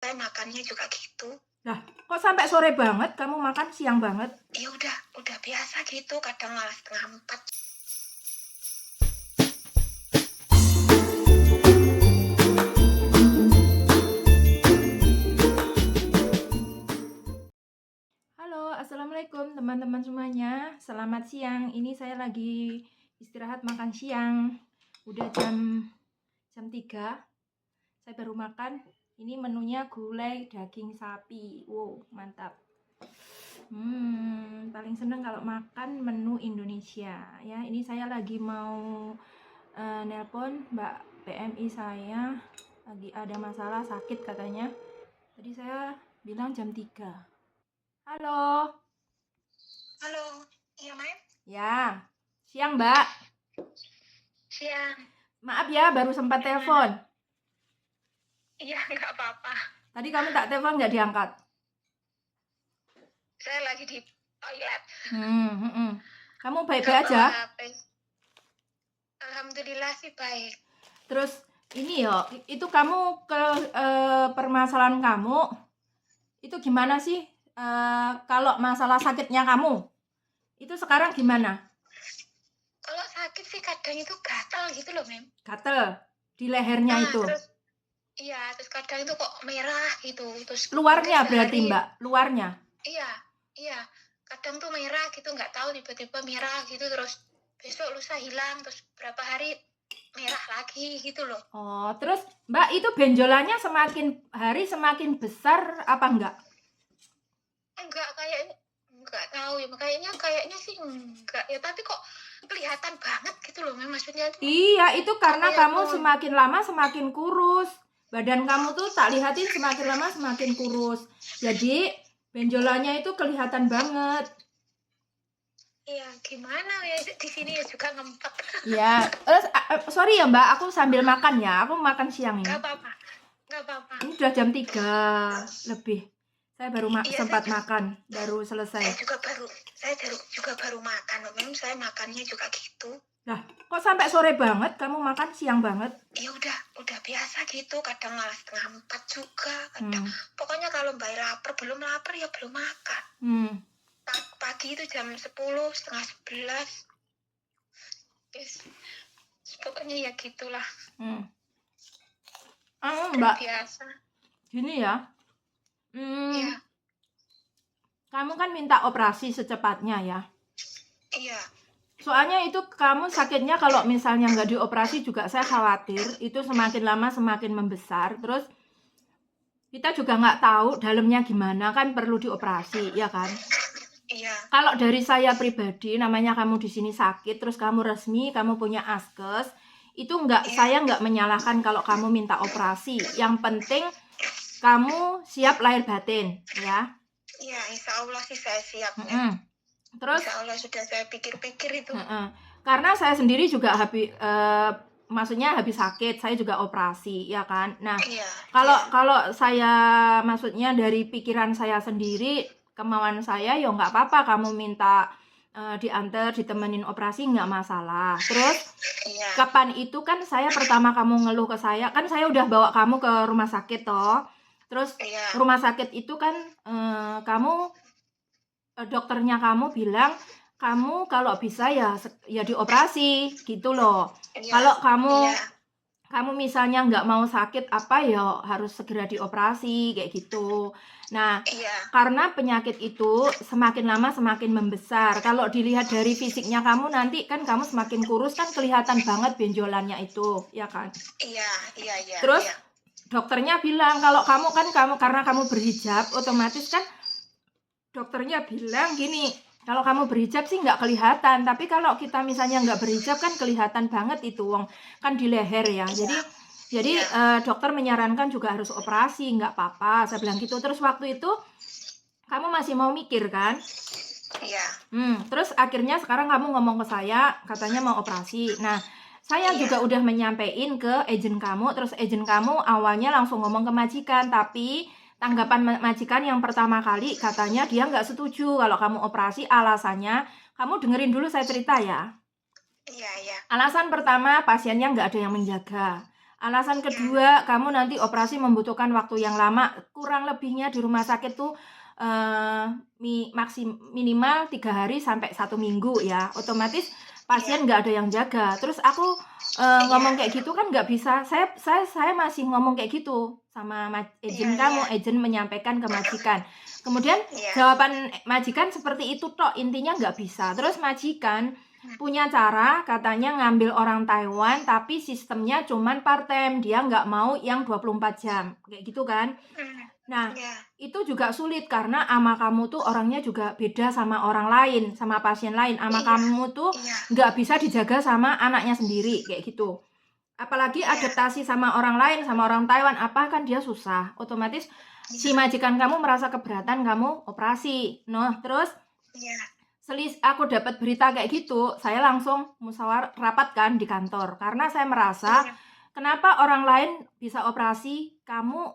Saya makannya juga gitu. Lah, kok sampai sore banget kamu makan siang banget? Ya udah biasa gitu, kadang malah 3:30. Halo, assalamualaikum teman-teman semuanya. Selamat siang. Ini saya lagi istirahat makan siang. Udah jam 3. Saya baru makan. Ini menunya gulai daging sapi. Wow, mantap. Paling seneng kalau makan menu Indonesia. Ya, ini saya lagi mau nelpon Mbak PMI saya. Lagi ada masalah sakit katanya. Tadi saya bilang jam 3. Halo. Halo, iya Mem? Ya, siang Mbak. Siang. Maaf ya, baru sempat telepon. Iya, nggak apa-apa. Tadi kamu tak telepon nggak diangkat. Saya lagi di toilet. Kamu baik-baik aja? HP. Alhamdulillah sih baik. Terus ini yo, itu kamu ke permasalahan kamu itu gimana sih? Kalau masalah sakitnya kamu itu sekarang gimana? Kalau sakit sih kadang itu gatal gitu loh Mem. Gatel di lehernya itu. Terus kadang itu kok merah gitu. Terus luarnya berarti Mbak, luarnya. Iya. Kadang tuh merah gitu, nggak tahu tiba-tiba merah gitu, terus besok lusa hilang, terus berapa hari merah lagi gitu loh. Oh, terus Mbak itu benjolannya semakin hari semakin besar apa enggak? Enggak tahu ya, kayaknya sih enggak ya, tapi kok kelihatan banget gitu loh maksudnya tuh. Iya, itu karena kamu semakin lama semakin kurus. Badan kamu tuh tak lihatin semakin lama semakin kurus. Jadi benjolannya itu kelihatan banget. Iya, gimana ya, di sini ya juga ngempet. Ya, terus sorry ya Mbak, aku sambil makan ya. Aku makan siang ini. Gak apa-apa. Ini udah jam 3 lebih. Saya baru sempat makan, baru selesai. Saya juga baru makan. Memang saya makannya juga gitu. Lah, kok sampai sore banget kamu makan siang banget? Ya udah biasa gitu, kadang malah 3:30 juga. Pokoknya kalau Mbak belum lapar ya belum makan. Pagi itu jam 10, setengah 11. Yes. Pokoknya ya gitulah. Mbak, biasa. Gini ya. Iya. Kamu kan minta operasi secepatnya ya. Iya. Soalnya itu kamu sakitnya kalau misalnya nggak dioperasi juga saya khawatir itu semakin lama semakin membesar. Terus kita juga nggak tahu dalamnya gimana, kan perlu dioperasi, ya kan? Iya. Kalau dari saya pribadi, namanya kamu di sini sakit, terus kamu resmi, kamu punya askes, itu saya nggak menyalahkan kalau kamu minta operasi. Yang penting kamu siap lahir batin, ya? Iya, insya Allah sih saya siap. Terus insya Allah sudah saya pikir-pikir itu. Karena saya sendiri juga maksudnya habis sakit, saya juga operasi, ya kan? Nah, kalau saya maksudnya dari pikiran saya sendiri, kemauan saya ya nggak apa-apa kamu minta diantar, ditemenin operasi nggak masalah. Terus kapan itu kan saya pertama kamu ngeluh ke saya, kan saya udah bawa kamu ke rumah sakit toh. Terus rumah sakit itu kan kamu dokternya kamu bilang kamu kalau bisa ya dioperasi gitu loh. Kalau kamu misalnya nggak mau sakit apa ya harus segera dioperasi kayak gitu. Nah, karena penyakit itu semakin lama semakin membesar. Kalau dilihat dari fisiknya kamu nanti kan kamu semakin kurus kan kelihatan banget benjolannya itu, ya kan? Iya. Terus dokternya bilang kalau karena kamu berhijab otomatis kan dokternya bilang gini, kalau kamu berhijab sih nggak kelihatan, tapi kalau kita misalnya nggak berhijab kan kelihatan banget itu, kan di leher ya. Jadi dokter menyarankan juga harus operasi, nggak apa-apa, saya bilang gitu. Terus waktu itu kamu masih mau mikir kan? Iya. Terus akhirnya sekarang kamu ngomong ke saya, katanya mau operasi. Nah, saya juga udah menyampaikan ke agen kamu, terus agen kamu awalnya langsung ngomong ke majikan, tapi tanggapan majikan yang pertama kali katanya dia nggak setuju kalau kamu operasi. Alasannya, kamu dengerin dulu saya cerita ya. Iya. Alasan pertama, pasiennya nggak ada yang menjaga. Alasan kedua, kamu nanti operasi membutuhkan waktu yang lama, kurang lebihnya di rumah sakit tuh minimal 3 hari sampai 1 minggu ya. Otomatis pasien nggak ada yang jaga. Terus aku ngomong kayak gitu kan nggak bisa. Saya masih ngomong kayak gitu sama agent kamu, agent menyampaikan ke majikan. Kemudian jawaban majikan seperti itu toh, intinya nggak bisa. Terus majikan punya cara katanya ngambil orang Taiwan tapi sistemnya cuman part time, dia nggak mau yang 24 jam kayak gitu kan. Nah itu juga sulit karena ama kamu tuh orangnya juga beda sama orang lain, sama pasien lain. Ama kamu tuh nggak bisa dijaga sama anaknya sendiri kayak gitu, apalagi adaptasi sama orang lain, sama orang Taiwan apa kan dia susah. Otomatis si majikan kamu merasa keberatan kamu operasi. Nah terus aku dapat berita kayak gitu, saya langsung musyawarah rapat kan di kantor karena saya merasa kenapa orang lain bisa operasi, kamu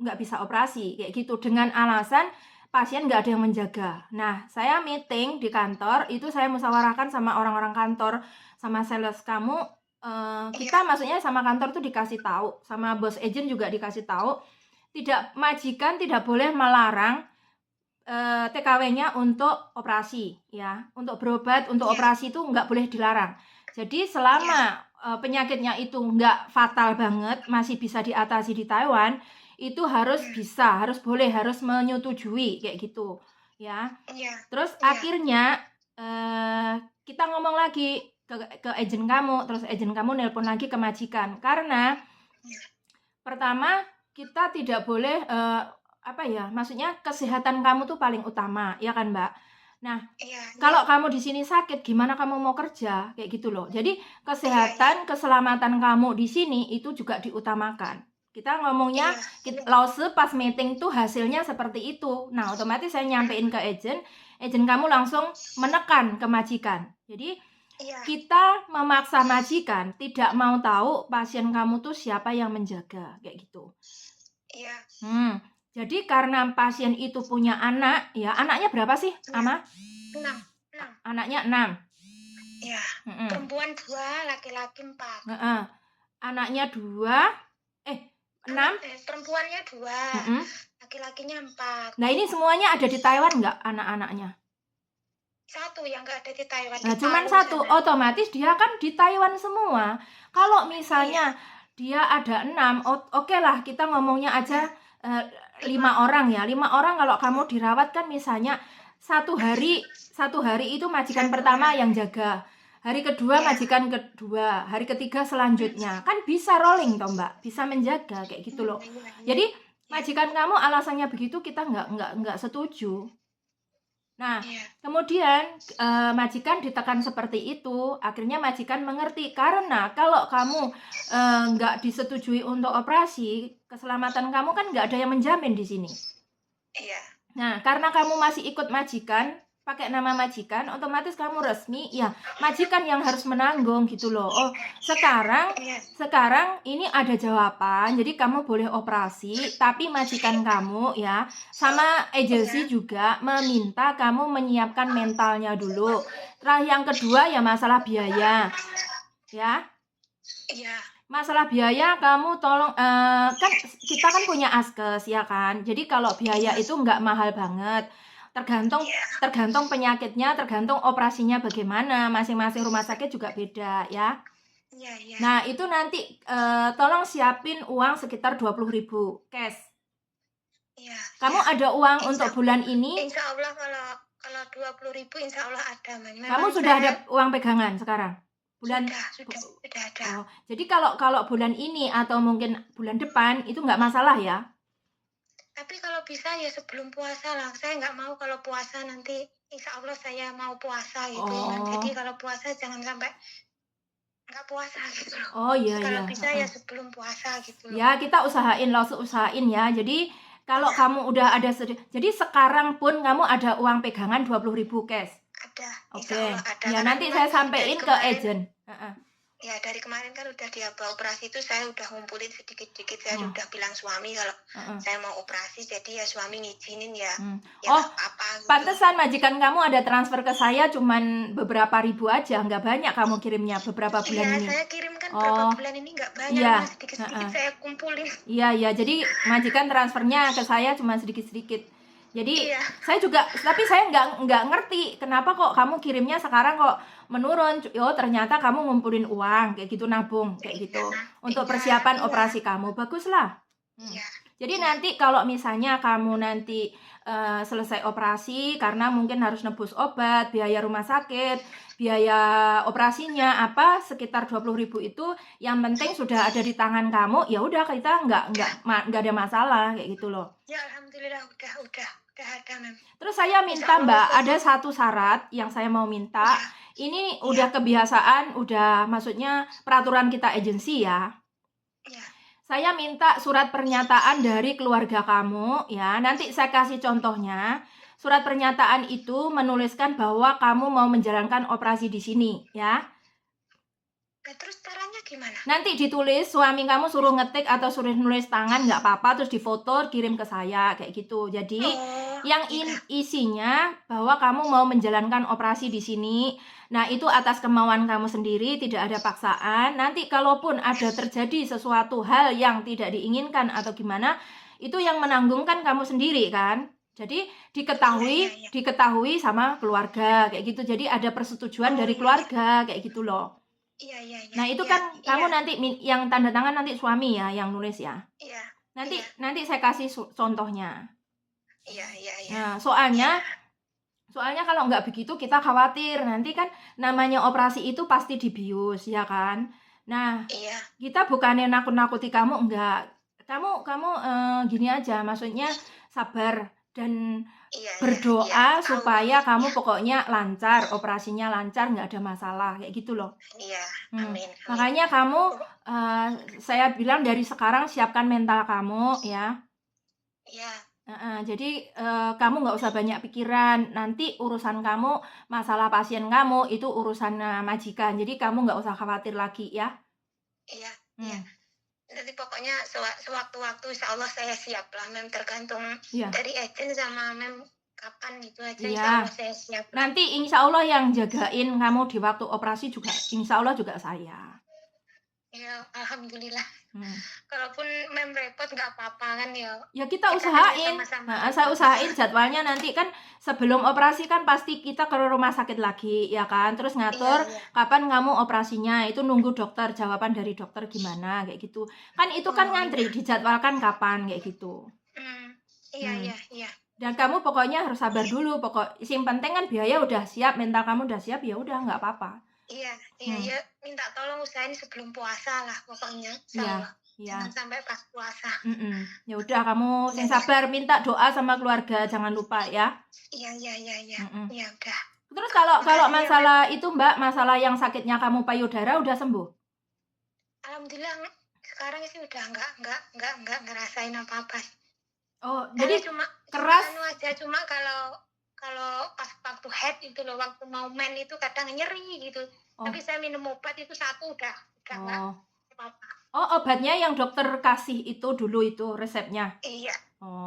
nggak bisa operasi kayak gitu, dengan alasan pasien nggak ada yang menjaga. Nah saya meeting di kantor itu, saya musyawarahkan sama orang-orang kantor, sama sales kamu, kita maksudnya sama kantor tuh dikasih tahu, sama bos agent juga dikasih tahu, majikan tidak boleh melarang TKW-nya untuk operasi ya, untuk berobat, untuk operasi itu nggak boleh dilarang. Jadi selama penyakitnya itu nggak fatal banget, masih bisa diatasi di Taiwan, itu harus boleh, harus menyetujui kayak gitu ya. Terus akhirnya kita ngomong lagi ke agent kamu, terus agent kamu nelpon lagi ke majikan karena pertama kita tidak boleh maksudnya kesehatan kamu tuh paling utama, ya kan Mbak? Nah, kalau kamu di sini sakit, gimana kamu mau kerja? Kayak gitu loh. Jadi kesehatan, keselamatan kamu di sini itu juga diutamakan. Kita ngomongnya, lause pas meeting tuh hasilnya seperti itu. Nah, otomatis saya nyampein ke agent kamu langsung menekan ke majikan. Jadi kita memaksa majikan tidak mau tahu pasien kamu tuh siapa yang menjaga, kayak gitu. Jadi karena pasien itu punya anak, ya anaknya berapa sih, Ama? 6. Anaknya 6. Ya, perempuan 2, laki-laki 4. Anaknya 2, 6. Perempuannya 2, laki-lakinya 4. Nah ini semuanya ada di Taiwan nggak anak-anaknya? 1 yang nggak ada di Taiwan. Nah cuman 1, otomatis dia kan di Taiwan semua. Kalau misalnya dia ada 6, oke lah kita ngomongnya aja 5 orang ya. 5 orang kalau kamu dirawat kan misalnya satu hari itu majikan pertama yang jaga, hari kedua majikan kedua, hari ketiga selanjutnya, kan bisa rolling toh Mbak, bisa menjaga kayak gitu loh. Jadi majikan kamu alasannya begitu kita nggak setuju. Nah kemudian majikan ditekan seperti itu, akhirnya majikan mengerti karena kalau kamu nggak disetujui untuk operasi, keselamatan kamu kan nggak ada yang menjamin di sini. Nah karena kamu masih ikut majikan, pakai nama majikan, otomatis kamu resmi, ya majikan yang harus menanggung gitu loh. Oh sekarang ini ada jawaban, jadi kamu boleh operasi, tapi majikan kamu ya sama agensi juga meminta kamu menyiapkan mentalnya dulu. Terus yang kedua ya masalah biaya, ya. Masalah biaya kamu tolong, kan kita kan punya askes ya kan, jadi kalau biaya itu nggak mahal banget. Tergantung penyakitnya, tergantung operasinya bagaimana, masing-masing rumah sakit juga beda ya. Nah itu nanti tolong siapin uang sekitar 20.000 cash. Kamu ada uang untuk bulan ini? Insya Allah kalau 20.000 insya Allah ada. Kamu sudah ada uang pegangan sekarang? Sudah ada. Jadi kalau bulan ini atau mungkin bulan depan itu nggak masalah ya? Tapi kalau bisa ya sebelum puasa lah. Saya nggak mau kalau puasa nanti, insya Allah saya mau puasa gitu. Jadi kalau puasa jangan sampai nggak puasa gitu loh. Oh iya. Kalau bisa ya sebelum puasa gitu loh. Ya kita usahain ya. Jadi kalau kamu udah ada jadi sekarang pun kamu ada uang pegangan 20.000 cash. Ada. Oke. Ya nanti saya sampein ke agent. Ya dari kemarin kan udah dia operasi itu saya udah ngumpulin sedikit-sedikit. Saya udah bilang suami kalau saya mau operasi, jadi ya suami ngizinin ya. Apa gitu. Pantesan majikan kamu ada transfer ke saya cuman beberapa ribu aja, nggak banyak kamu kirimnya beberapa bulan ini. Saya kirim ke kan beberapa bulan ini nggak banyak, iya. sedikit-sedikit saya kumpulin. Iya, jadi majikan transfernya ke saya cuma sedikit-sedikit. Jadi saya juga, tapi saya nggak ngerti kenapa kok kamu kirimnya sekarang kok menurun. Oh ternyata kamu ngumpulin uang kayak gitu, nabung kayak gitu untuk persiapan operasi kamu. Baguslah. Jadi nanti kalau misalnya kamu nanti selesai operasi karena mungkin harus nebus obat, biaya rumah sakit, biaya operasinya apa sekitar 20.000 itu, yang penting sudah ada di tangan kamu, ya udah kita nggak ada masalah kayak gitu loh. Ya alhamdulillah udah ada, Mem. Terus saya minta Mbak, ada satu syarat yang saya mau minta. Ini udah kebiasaan, udah maksudnya peraturan kita agensi ya. Saya minta surat pernyataan dari keluarga kamu ya. Nanti saya kasih contohnya. Surat pernyataan itu menuliskan bahwa kamu mau menjalankan operasi di sini ya. Terus caranya gimana? Nanti ditulis, suami kamu suruh ngetik atau suruh nulis tangan nggak apa-apa, terus difoto kirim ke saya kayak gitu. Jadi yang isinya bahwa kamu mau menjalankan operasi di sini. Nah itu atas kemauan kamu sendiri, tidak ada paksaan. Nanti kalaupun ada terjadi sesuatu hal yang tidak diinginkan atau gimana, itu yang menanggungkan kamu sendiri kan. Jadi diketahui sama keluarga kayak gitu. Jadi ada persetujuan dari keluarga kayak gitu loh. Iya. Nah itu kan kamu nanti yang tanda tangan nanti suami ya yang nulis ya. Iya. Nanti saya kasih contohnya. Iya. Nah soalnya kalau nggak begitu kita khawatir nanti kan namanya operasi itu pasti dibius ya kan. Nah kita bukannya nakut-nakuti kamu, enggak. Kamu gini aja, maksudnya sabar dan berdoa supaya kamu pokoknya lancar, operasinya lancar, nggak ada masalah kayak gitu loh. Iya, amin. Makanya kamu saya bilang dari sekarang siapkan mental kamu ya. Iya. Jadi kamu nggak usah banyak pikiran, nanti urusan kamu, masalah pasien kamu itu urusan majikan, jadi kamu nggak usah khawatir lagi ya. Iya. Nanti pokoknya sewaktu-waktu insya Allah saya siap lah, Mem, tergantung dari agent sama Mem kapan gitu aja. Insya Allah saya siap. Nanti insya Allah yang jagain kamu di waktu operasi juga insya Allah juga saya. Ya alhamdulillah. Kalaupun Mem repot nggak apa-apa kan ya. Ya kita usahain. Saya usahain jadwalnya nanti kan sebelum operasi kan pasti kita ke rumah sakit lagi ya kan. Terus ngatur kapan kamu operasinya, itu nunggu dokter, jawaban dari dokter gimana kayak gitu. Kan itu kan ngantri dijadwalkan kapan kayak gitu. Iya. Dan kamu pokoknya harus sabar dulu. Yang penting kan biaya udah siap, mental kamu udah siap, ya udah nggak apa-apa. Iya. Minta tolong usahain sebelum puasa lah pokoknya. Iya. Jangan sampai pas puasa. Ya udah kamu yang sabar, minta doa sama keluarga, jangan lupa ya. Iya. Ya udah. Terus kalau masalah itu Mbak, masalah yang sakitnya kamu payudara udah sembuh? Alhamdulillah sekarang sih udah nggak ngerasain apa-apa. Oh, jadi cuma keras aja, cuma kalau pas waktu head itu loh, waktu mau men itu kadang nyeri gitu. Tapi saya minum obat itu satu udah nggak apa-apa. Oh, obatnya yang dokter kasih itu dulu itu resepnya? Iya.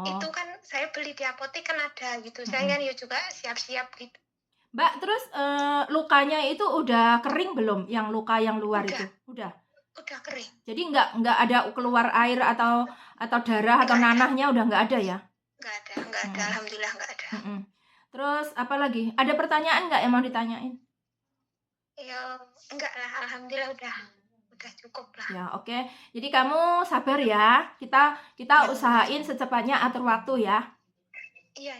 Itu kan saya beli di apotek kan ada gitu. Saya kan ya juga siap-siap gitu. Mbak, terus lukanya itu udah kering belum? Yang luka yang luar itu? Udah kering. Jadi nggak ada keluar air atau darah atau nanahnya udah nggak ada ya? Nggak ada. Alhamdulillah nggak ada. Terus apa lagi? Ada pertanyaan nggak yang mau ditanyain? Ya enggak lah, alhamdulillah udah cukup lah. Ya oke. Jadi kamu sabar ya. Kita usahain secepatnya atur waktu ya. Iya.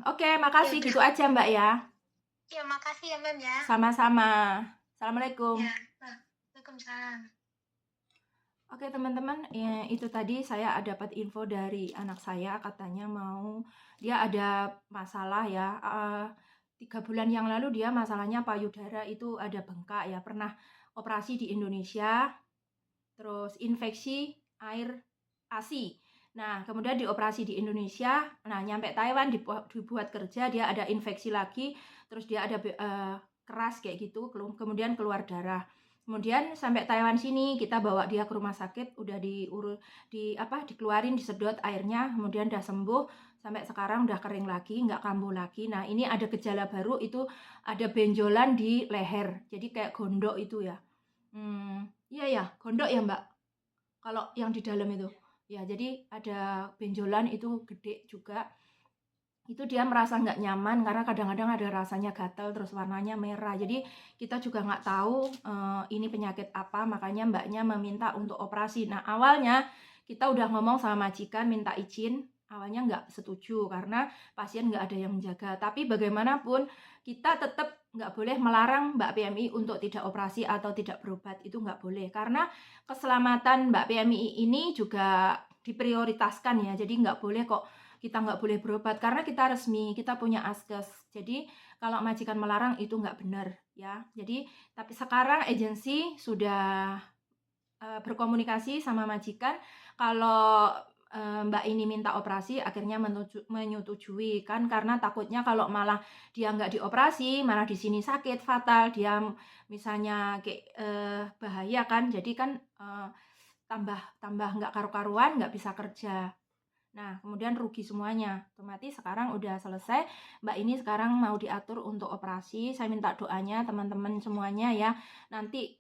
Oke, makasih gitu aja Mbak ya. Iya, makasih ya Mem ya. Sama-sama. Assalamualaikum. Ya. Waalaikumsalam. Oke teman-teman, itu tadi saya dapat info dari anak saya, katanya dia ada masalah ya. 3 bulan yang lalu dia masalahnya payudara itu ada bengkak ya, pernah operasi di Indonesia, terus infeksi air ASI. Nah kemudian dioperasi di Indonesia, nah nyampe Taiwan dibuat kerja, dia ada infeksi lagi, terus dia ada keras kayak gitu, kemudian keluar darah. Kemudian sampai Taiwan sini kita bawa dia ke rumah sakit, udah dikeluarin, disedot airnya, kemudian udah sembuh, sampai sekarang udah kering lagi, nggak kambuh lagi. Nah ini ada gejala baru, itu ada benjolan di leher, jadi kayak gondok itu ya. Iya ya, gondok ya Mbak? Kalau yang di dalam itu. Ya, jadi ada benjolan itu gede juga. Itu dia merasa nggak nyaman karena kadang-kadang ada rasanya gatal terus warnanya merah. Jadi kita juga nggak tahu ini penyakit apa, makanya Mbaknya meminta untuk operasi. Nah, awalnya kita udah ngomong sama majikan minta izin, awalnya nggak setuju karena pasien nggak ada yang menjaga. Tapi bagaimanapun kita tetap nggak boleh melarang Mbak PMI untuk tidak operasi atau tidak berobat, itu nggak boleh. Karena keselamatan Mbak PMI ini juga diprioritaskan ya, jadi nggak boleh kok kita nggak boleh berobat karena kita resmi, kita punya askes. Jadi kalau majikan melarang itu nggak benar ya. Jadi tapi sekarang agensi sudah berkomunikasi sama majikan kalau Mbak ini minta operasi, akhirnya menyetujui kan, karena takutnya kalau malah dia nggak dioperasi, malah di sini sakit fatal, dia misalnya kayak bahaya kan, jadi kan tambah nggak karu-karuan, nggak bisa kerja. Nah, kemudian rugi semuanya. Otomatis sekarang udah selesai. Mbak ini sekarang mau diatur untuk operasi. Saya minta doanya teman-teman semuanya ya. Nanti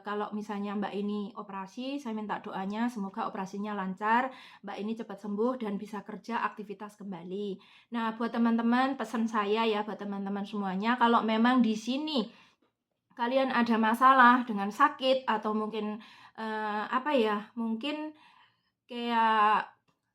kalau misalnya Mbak ini operasi, saya minta doanya semoga operasinya lancar, Mbak ini cepat sembuh dan bisa kerja aktivitas kembali. Nah, buat teman-teman pesan saya ya buat teman-teman semuanya, kalau memang di sini kalian ada masalah dengan sakit atau mungkin mungkin kayak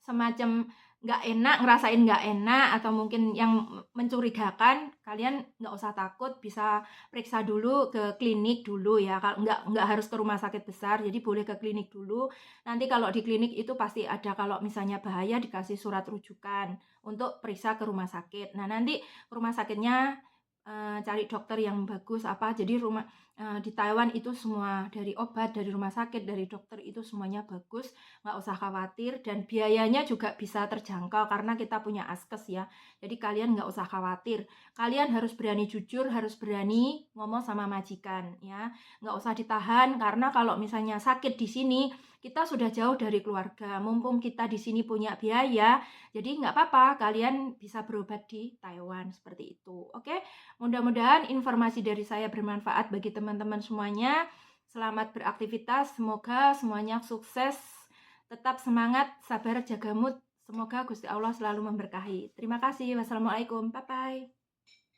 semacam nggak enak, ngerasain nggak enak atau mungkin yang mencurigakan, kalian nggak usah takut, bisa periksa dulu ke klinik dulu ya. Kalau nggak harus ke rumah sakit besar, jadi boleh ke klinik dulu. Nanti kalau di klinik itu pasti ada, kalau misalnya bahaya dikasih surat rujukan untuk periksa ke rumah sakit. Nah, nanti rumah sakitnya cari dokter yang bagus apa. Jadi di Taiwan itu semua dari obat, dari rumah sakit, dari dokter itu semuanya bagus, nggak usah khawatir, dan biayanya juga bisa terjangkau karena kita punya askes ya. Jadi kalian nggak usah khawatir, kalian harus berani jujur, harus berani ngomong sama majikan ya, nggak usah ditahan karena kalau misalnya sakit di sini kita sudah jauh dari keluarga, mumpung kita di sini punya biaya, jadi nggak apa-apa, kalian bisa berobat di Taiwan seperti itu. Oke, mudah-mudahan informasi dari saya bermanfaat bagi teman-teman semuanya. Selamat beraktivitas, semoga semuanya sukses, tetap semangat, sabar, jaga mood. Semoga Gusti Allah selalu memberkahi. Terima kasih. Wassalamualaikum. Bye-bye.